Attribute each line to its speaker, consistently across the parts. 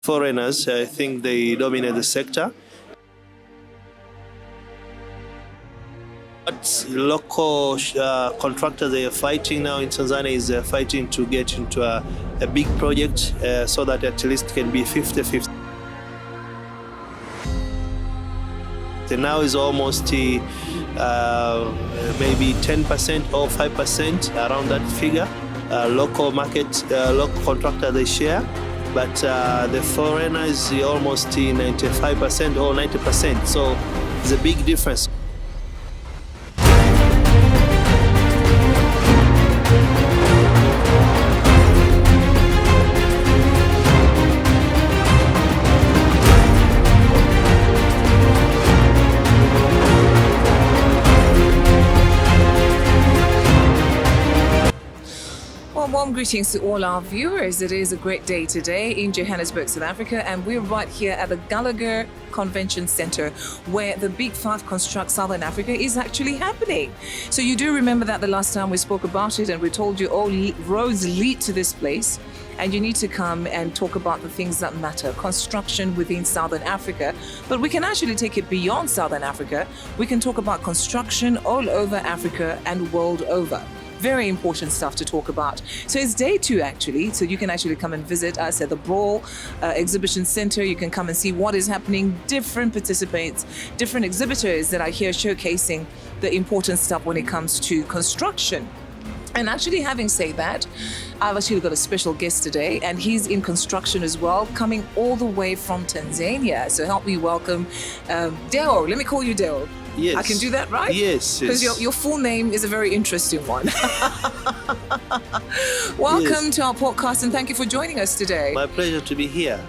Speaker 1: Foreigners, I think they dominate the sector. But local contractors they are fighting now in Tanzania is fighting to get into a big project so that at least can be 50-50. Now is almost maybe 10% or 5% around that figure. Local market, local contractor they share, but the foreigner is almost 95% or 90%. So it's a big difference.
Speaker 2: Warm greetings to all our viewers. It is a great day today in Johannesburg, South Africa, and we're right here at the Gallagher Convention Center where the Big Five Construct Southern Africa is actually happening. So you do remember that the last time we spoke about it and we told you all roads lead to this place and you need to come and talk about the things that matter, construction within Southern Africa. But we can actually take it beyond Southern Africa. We can talk about construction all over Africa and world over. Very important stuff to talk about. So it's day 2 actually, so you can actually come and visit us at the Broll Exhibition Center. You can come and see what is happening, different participants, different exhibitors that are here showcasing the important stuff when it comes to construction. And actually, having said that, I've actually got a special guest today, and he's in construction as well, coming all the way from Tanzania. So help me welcome Deo. Let me call you Deo.
Speaker 1: Yes.
Speaker 2: I can do that, right?
Speaker 1: Yes.
Speaker 2: Because your full name is a very interesting one. Welcome to our podcast, and thank you for joining us today.
Speaker 1: My pleasure to be here.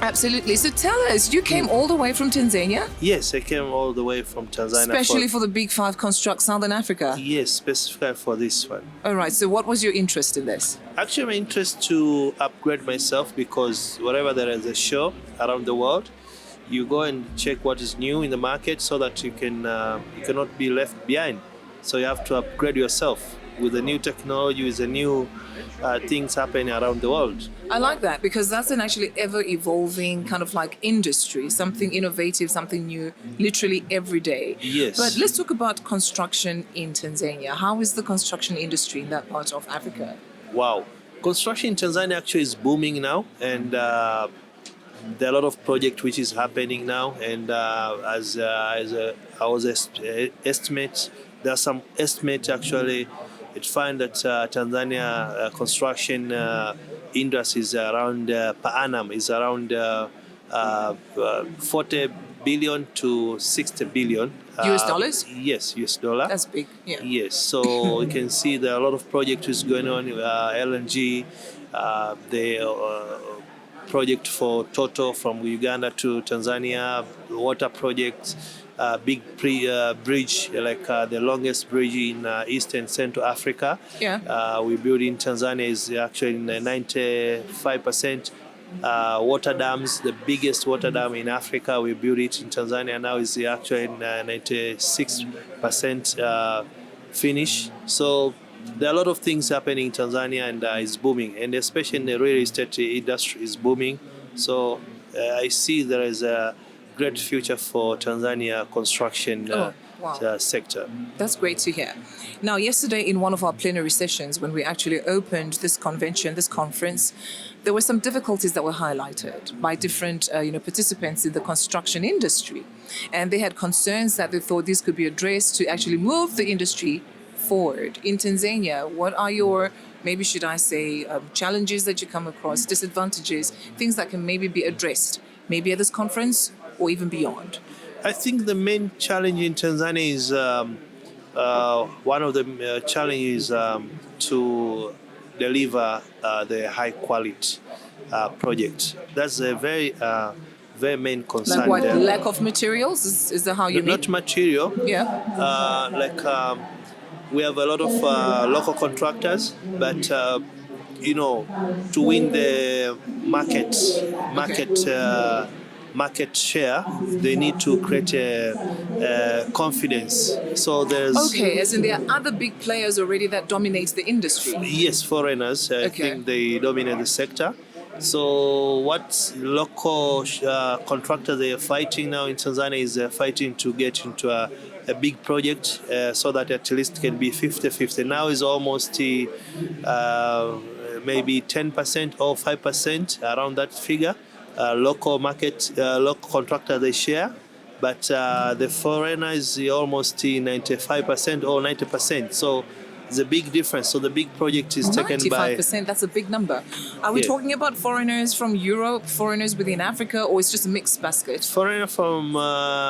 Speaker 2: Absolutely. So tell us, you came all the way from Tanzania?
Speaker 1: Yes, I came all the way from Tanzania.
Speaker 2: Especially for the Big Five Construct Southern Africa?
Speaker 1: Yes, specifically for this one.
Speaker 2: All right. So what was your interest in this?
Speaker 1: Actually, my interest to upgrade myself because wherever there is a show around the world, you go and check what is new in the market so that you cannot be left behind. So you have to upgrade yourself with the new technology, with the new things happening around the world.
Speaker 2: I like that because that's an actually ever-evolving kind of like industry, something innovative, something new, literally every day.
Speaker 1: Yes.
Speaker 2: But let's talk about construction in Tanzania. How is the construction industry in that part of Africa?
Speaker 1: Wow. Construction in Tanzania actually is booming now, and there are a lot of projects which is happening now, and as I was estimate, there are some estimates actually. It find that Tanzania construction industry is around per annum is around 40 billion to 60 billion.
Speaker 2: US dollars?
Speaker 1: Yes, US dollar.
Speaker 2: That's big. Yeah.
Speaker 1: Yes, so you can see there are a lot of projects going on. LNG, the project for Toto from Uganda to Tanzania, water projects, big bridge, like the longest bridge in East and Central Africa.
Speaker 2: Yeah.
Speaker 1: We built in Tanzania is actually 95%. Water dams, the biggest water dam in Africa, we built it in Tanzania. Now is actually 96% finish. So there are a lot of things happening in Tanzania, and it's booming, and especially in the real estate industry is booming. So I see there is a great future for Tanzania construction sector.
Speaker 2: That's great to hear. Now, yesterday in one of our plenary sessions, when we actually opened this convention, this conference, there were some difficulties that were highlighted by different participants in the construction industry. And they had concerns that they thought this could be addressed to actually move the industry forward. In Tanzania, what are your, maybe should I say, challenges that you come across, disadvantages, things that can maybe be addressed, maybe at this conference or even beyond?
Speaker 1: I think the main challenge in Tanzania is one of the challenges to deliver the high quality project. That's a very main concern.
Speaker 2: Like what,
Speaker 1: there.
Speaker 2: lack of materials? Is that how you mean?
Speaker 1: Not material.
Speaker 2: Yeah.
Speaker 1: We have a lot of local contractors, but to win the market share, they need to create a confidence. So there's
Speaker 2: as in there are other big players already that dominate the industry.
Speaker 1: Yes, foreigners. I think they dominate the sector, So what local contractors they are fighting now in Tanzania is fighting to get into a big project so that at least can be 50-50. Now is almost maybe 10% or 5% around that figure. Local contractor they share, but the foreigner is almost 95% or 90%. So it's a big difference. So the big project is taken by
Speaker 2: 95%, that's a big number. Are we
Speaker 1: Yeah.
Speaker 2: talking about foreigners from Europe, foreigners within Africa, or it's just a mixed basket?
Speaker 1: foreigner from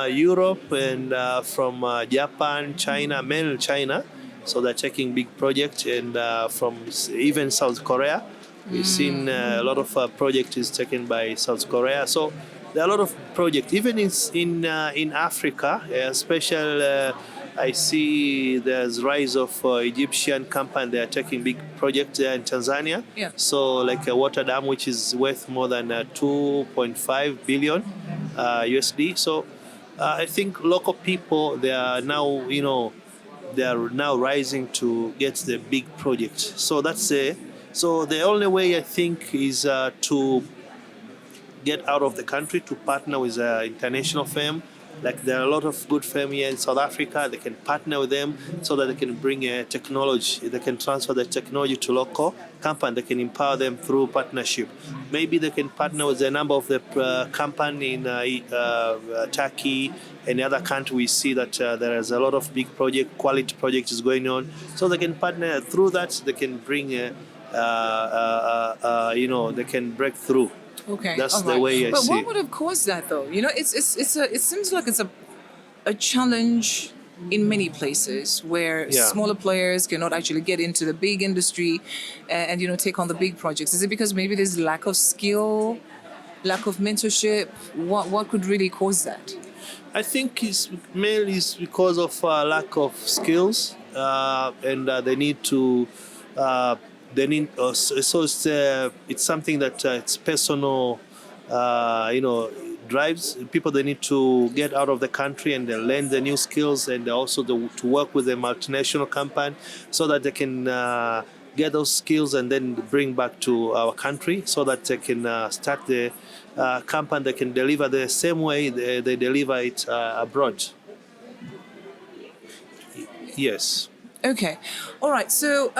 Speaker 1: Europe and from Japan, China, mainly China. So they're taking big projects, and from even South Korea. We've seen a lot of project is taken by South Korea. So there are a lot of projects, even in Africa. Special, I see there's rise of Egyptian company. They are taking big projects there in Tanzania.
Speaker 2: Yeah.
Speaker 1: So like a water dam, which is worth more than 2.5 billion USD. So I think local people they are now they are now rising to get the big project. So so the only way I think is to get out of the country to partner with an international firm. Like there are a lot of good firms here in South Africa. They can partner with them so that they can bring a technology. They can transfer the technology to local company. They can empower them through partnership. Maybe they can partner with a number of the company in Turkey and other country. We see that there is a lot of big project, quality projects is going on. So they can partner through that. They can bring, they can break through.
Speaker 2: Okay,
Speaker 1: That's
Speaker 2: all
Speaker 1: the
Speaker 2: right.
Speaker 1: way I
Speaker 2: but
Speaker 1: see
Speaker 2: what
Speaker 1: it.
Speaker 2: would have caused that, though? It seems like it's a challenge in many places where
Speaker 1: Yeah.
Speaker 2: smaller players cannot actually get into the big industry and take on the big projects. Is it because maybe there's lack of skill, lack of mentorship? What could really cause that?
Speaker 1: I think it's mainly is because of lack of skills, and they need to. They need so it's something that it's personal, drives people. They need to get out of the country and they learn the new skills, and also to work with a multinational company so that they can get those skills and then bring back to our country so that they can start the company that can deliver the same way they deliver it abroad. Yes.
Speaker 2: Okay, all right. So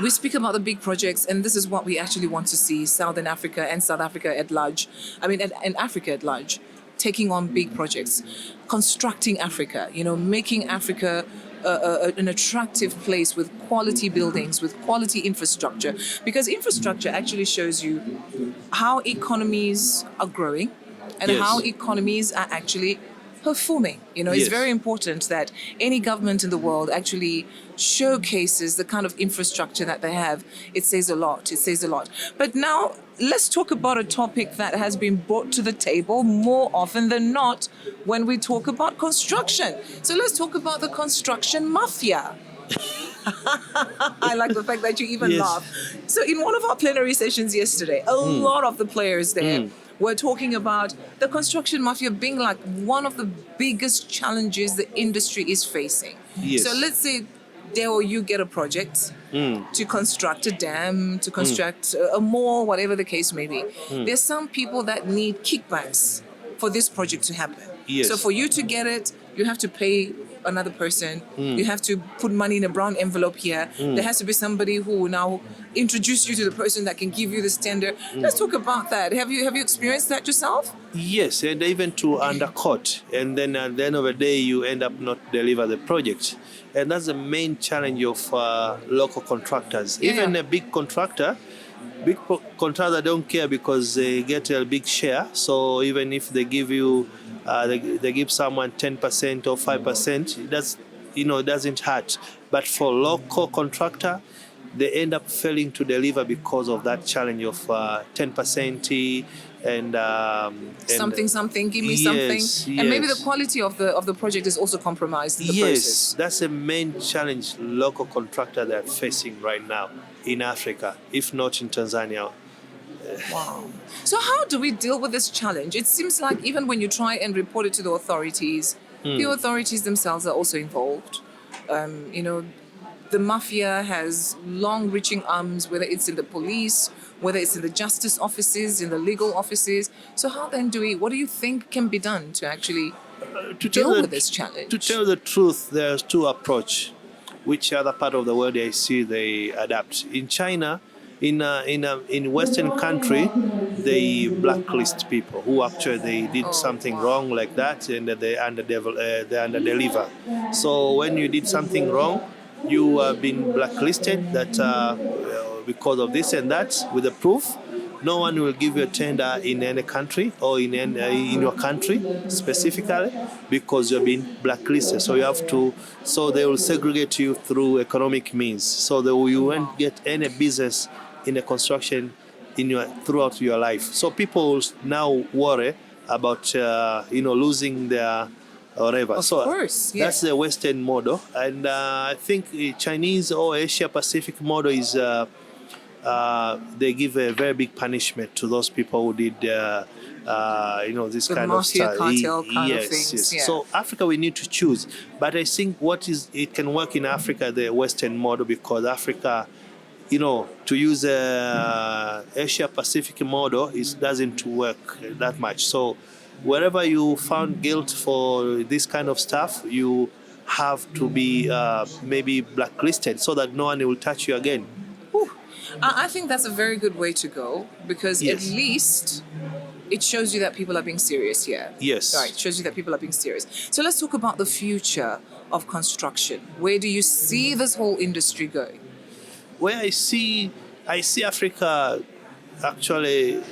Speaker 2: we speak about the big projects, and this is what we actually want to see Southern Africa and South Africa at large. I mean, and Africa at large, taking on big projects, constructing Africa. Making Africa an attractive place with quality buildings, with quality infrastructure, because infrastructure actually shows you how economies are growing and
Speaker 1: Yes.
Speaker 2: how economies are actually performing. It's
Speaker 1: Yes.
Speaker 2: very important that any government in the world actually showcases the kind of infrastructure that they have. It says a lot. It says a lot. But now let's talk about a topic that has been brought to the table more often than not when we talk about construction. So let's talk about the construction mafia. I like the fact that you even
Speaker 1: Yes.
Speaker 2: laugh. So in one of our plenary sessions yesterday, a lot of the players there were talking about the construction mafia being like one of the biggest challenges the industry is facing.
Speaker 1: Yes.
Speaker 2: So let's say Deo, you get a project to construct a dam, to construct a mall, whatever the case may be. There's some people that need kickbacks for this project to happen.
Speaker 1: Yes.
Speaker 2: So for you to get it, you have to pay another person. You have to put money in a brown envelope here. There has to be somebody who will now introduce you to the person that can give you this tender. Let's talk about that. Have you experienced that yourself?
Speaker 1: Yes, and even to undercut, and then at the end of the day, you end up not deliver the project, and that's the main challenge of local contractors.
Speaker 2: Yeah.
Speaker 1: Even a big contractor, contractor don't care because they get a big share. So even if they give you, they give someone 10% or 5%, it doesn't hurt. But for local contractor, they end up failing to deliver because of that challenge of 10% and
Speaker 2: Something, give me
Speaker 1: Yes,
Speaker 2: something. And maybe the
Speaker 1: yes.
Speaker 2: quality of the project is also compromised in the
Speaker 1: Yes,
Speaker 2: process.
Speaker 1: that's the main challenge local contractor they're facing right now in Africa, if not in Tanzania.
Speaker 2: Wow. So how do we deal with this challenge? It seems like even when you try and report it to the authorities themselves are also involved. the mafia has long-reaching arms, whether it's in the police, whether it's in the justice offices, in the legal offices. So how then what do you think can be done to actually deal with this challenge?
Speaker 1: To tell the truth, there's two approach. Which other part of the world I see they adapt. In China, in Western country, they blacklist people who actually they did something wrong like that, and they under-deliver. So when you did something wrong, you have been blacklisted that because of this and that with the proof. No one will give you a tender in any country or in your country specifically because you've been blacklisted. So you have to. So they will segregate you through economic means. So that you won't get any business in the construction throughout your life. So people will now worry about losing their whatever.
Speaker 2: Of course, yeah.
Speaker 1: That's the Western model, and I think the Chinese or Asia Pacific model is. They give a very big punishment to those people who did, this
Speaker 2: the
Speaker 1: kind of
Speaker 2: mafia
Speaker 1: stuff.
Speaker 2: cartel kind of things.
Speaker 1: Yes.
Speaker 2: Yeah.
Speaker 1: So Africa, we need to choose. But I think it can work in Africa, the Western model, because Africa, to use Asia Pacific model, it doesn't work that much. So wherever you found guilt for this kind of stuff, you have to be maybe blacklisted so that no one will touch you again.
Speaker 2: I think that's a very good way to go because at least it shows you that people are being serious here.
Speaker 1: Yes.
Speaker 2: Right, it shows you that people are being serious. So let's talk about the future of construction. Where do you see this whole industry going?
Speaker 1: Where I see Africa, actually,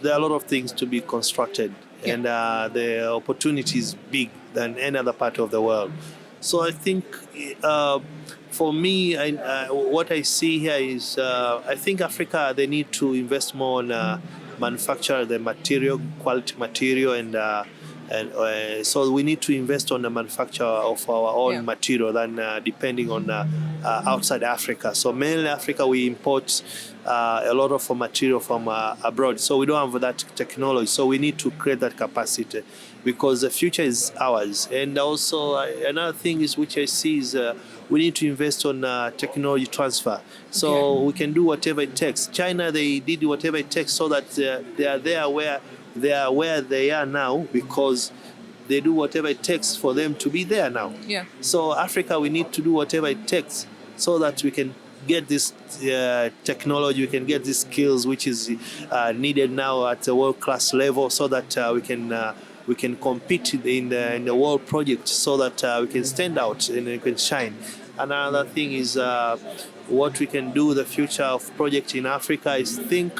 Speaker 1: there are a lot of things to be constructed, and the opportunity is big than any other part of the world. So I think for me, what I see here is I think Africa, they need to invest more on manufacture the material, quality material, and so we need to invest on the manufacture of our own material than depending on outside Africa. So mainly Africa, we import a lot of material from abroad. So we don't have that technology. So we need to create that capacity because the future is ours. And also another thing is which I see is we need to invest on technology transfer. So we can do whatever it takes. China, they did whatever it takes so that they are there where they are now because they do whatever it takes for them to be there now.
Speaker 2: Yeah.
Speaker 1: So Africa, we need to do whatever it takes so that we can get this technology, we can get these skills which is needed now at a world-class level so that we can compete in the world project so that we can stand out and we can shine. Another thing is what we can do, the future of project in Africa is think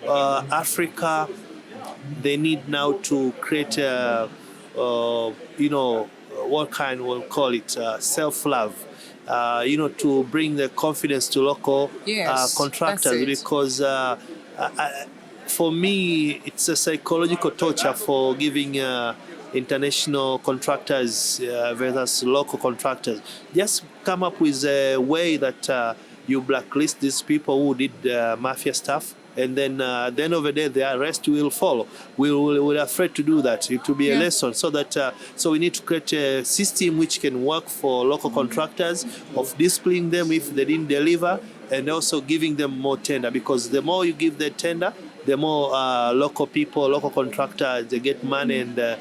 Speaker 1: Africa, they need now to create what kind we'll call it self-love. To bring the confidence to local contractors because for me it's a psychological torture for giving international contractors versus local contractors. Just come up with a way that you blacklist these people who did mafia stuff. And then at the end of the day, the arrest will follow. We're afraid to do that. It will be a lesson. So that so we need to create a system which can work for local contractors of disciplining them if they didn't deliver, and also giving them more tender. Because the more you give the tender, the more local people, local contractors, they get money, and the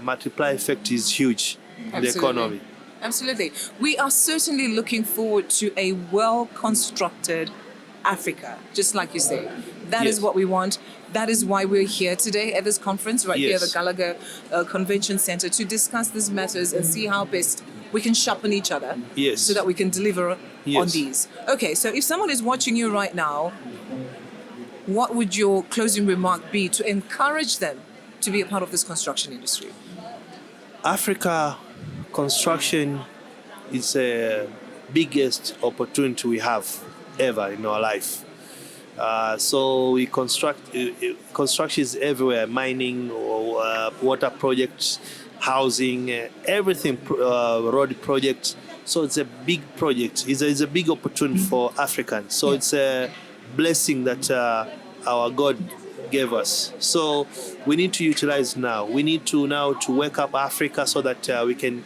Speaker 1: multiply effect is huge in the economy.
Speaker 2: Absolutely. We are certainly looking forward to a well-constructed Africa, just like you say. That is what we want. That is why we're here today at this conference, here at the Gallagher Convention Center, to discuss these matters and see how best we can sharpen each other so that we can deliver on these. Okay, so if someone is watching you right now, what would your closing remark be to encourage them to be a part of this construction industry?
Speaker 1: Africa construction is the biggest opportunity we have ever in our life. So we construction is everywhere, mining, water projects, housing, everything, road projects. So it's a big project. It's a big opportunity for Africans. So it's a blessing that our God gave us. So we need to utilize now. We need to now to wake up Africa so that we can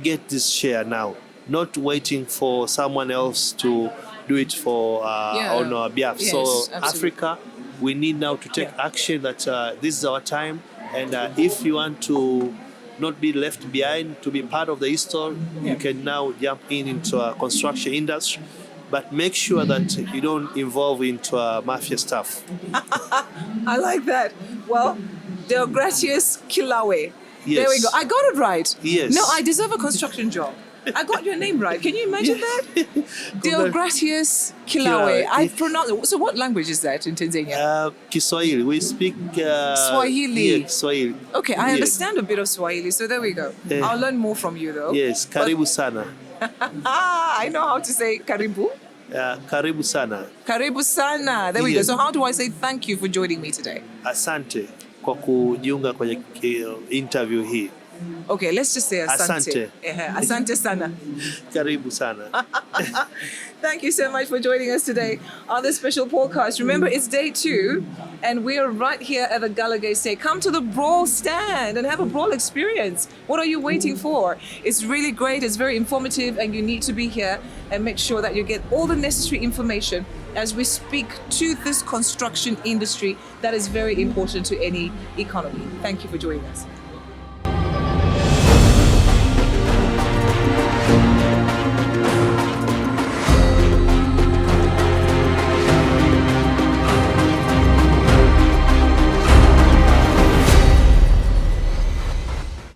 Speaker 1: get this share now, not waiting for someone else to do it for on our behalf.
Speaker 2: Yes,
Speaker 1: So
Speaker 2: absolutely.
Speaker 1: Africa, we need now to take action that this is our time, and if you want to not be left behind, to be part of the history, you can now jump into a construction industry, but make sure that you don't involve into mafia stuff.
Speaker 2: I like that. Well, Deogratius Kilawe.
Speaker 1: Yes.
Speaker 2: There we go. I got it right.
Speaker 1: Yes.
Speaker 2: No, I deserve a construction job. I got your name right. Can you imagine that? Deogratius Kilawe.
Speaker 1: Kilawe.
Speaker 2: I pronounced. So, what language is that in Tanzania?
Speaker 1: Kiswahili. We speak
Speaker 2: Swahili.
Speaker 1: Yeah, Swahili.
Speaker 2: Okay, I
Speaker 1: Yes.
Speaker 2: understand a bit of Swahili, so there we go. I'll learn more from you, though.
Speaker 1: Yes, karibu sana.
Speaker 2: I know how to say karibu.
Speaker 1: Karibu sana.
Speaker 2: Karibu sana. There we go.
Speaker 1: Yes.
Speaker 2: So, how do I say thank you for joining me today?
Speaker 1: Asante kwa kujiunga kwenye interview hii.
Speaker 2: Okay, let's just say asante.
Speaker 1: Asante.
Speaker 2: Asante sana.
Speaker 1: Karibu sana.
Speaker 2: Thank you so much for joining us today on this special podcast. Remember, it's day 2, and we're right here at the Gallagher Estate. Come to the Brawl stand and have a Brawl experience. What are you waiting for? It's really great, it's very informative, and you need to be here and make sure that you get all the necessary information as we speak to this construction industry that is very important to any economy. Thank you for joining us.